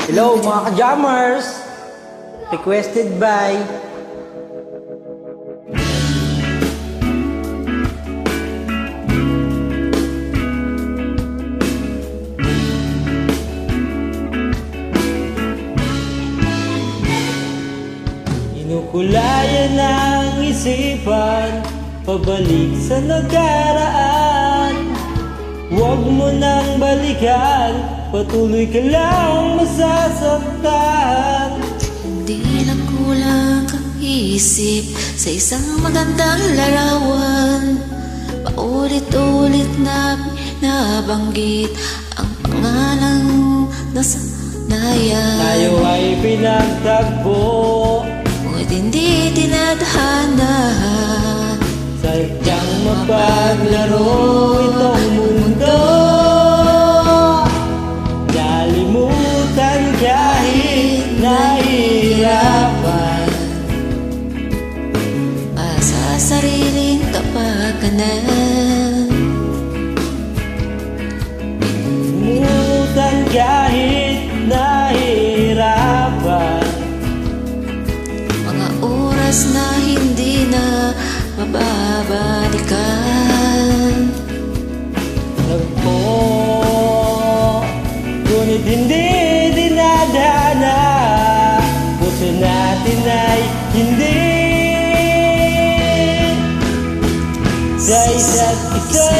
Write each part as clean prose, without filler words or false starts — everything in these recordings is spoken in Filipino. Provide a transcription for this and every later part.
Hello mga ka-jammers! Requested by Inukulayan ng isipan, pabalik sa nakaraan. Huwag mo nang balikan, patuloy ka lang masasaktan. Hindi lang kulang kang isip sa isang magandang larawan. Paulit-ulit na nabanggit ang pangalang nasa nayan. Tayo ay pinagtagpo, ngunit hindi tinadhana. sadyang mapaglaro itong mundo. Nalimutan kahit nahihirapan, Sa sariling kapakanan. Nalimutan kahit nahihirapan, Mga oras na hindi na mababalikan. nagpo, ngunit hindi dinadana. Puso natin ay hindi sa isa't isa.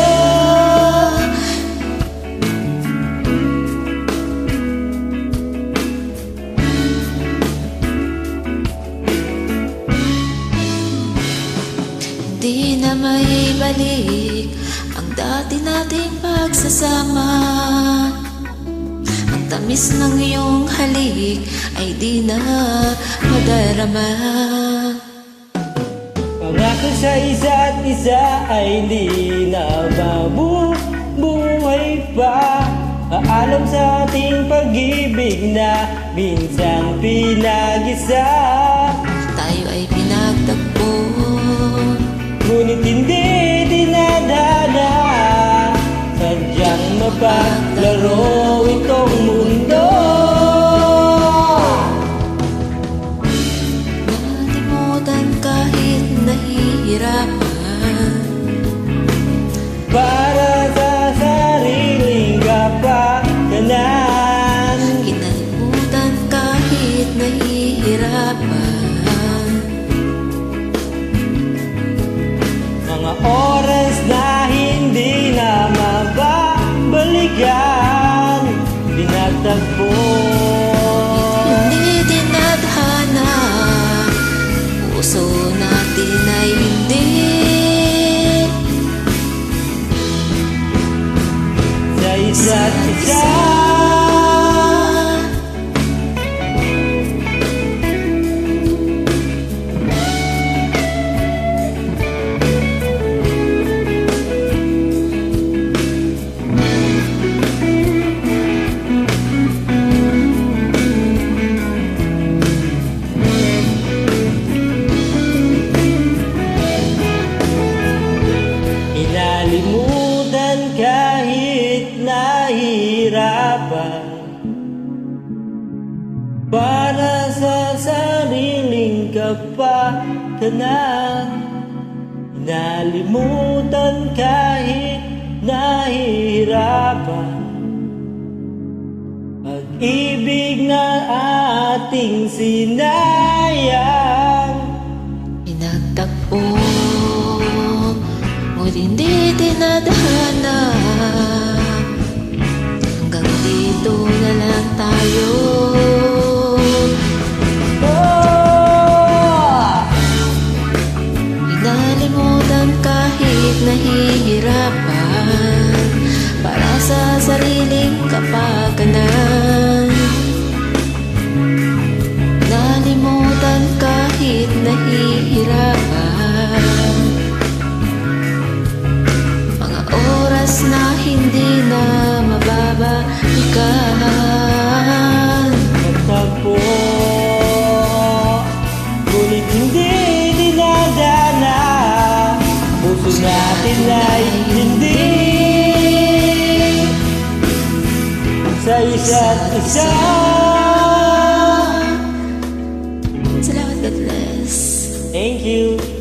Di na may balik ang dati nating pagsasama. Ang tamis ng iyong halik ay di na madarama. Pangako sa isa't isa ay hindi na mabubuhay pa. Paalam sa ating pag-ibig na minsang pinag-isa. Tayo ay pinagtagpo, Ngunit hindi dinadana, sadyang mapaglaro itong mundo. nalimutan kahit nahihirapan. Para sa sariling kapakanan, Kinalimutan kahit nahihirapan. mga oras na hindi na mababalikan, pinagtagpo. Hindi tinadhana, puso natin ay hindi Sa isa't isa, inalimutan kahit nahihirapan. Para sa sariling kapakanan, inalimutan kahit nahihirapan. Pag-ibig na ating sinayang, pinagtagpo, ngunit hindi tinadhana. Hanggang dito na lang tayo. Inalimutan kahit nahihirapan. Para sa sariling kapakanan, nalimutan kahit nahihirapan. Mga oras na hindi na mababalikan. nagtagpo, ngunit hindi dinadana. Puso natin ay hindi sa isa't isa. Thank you.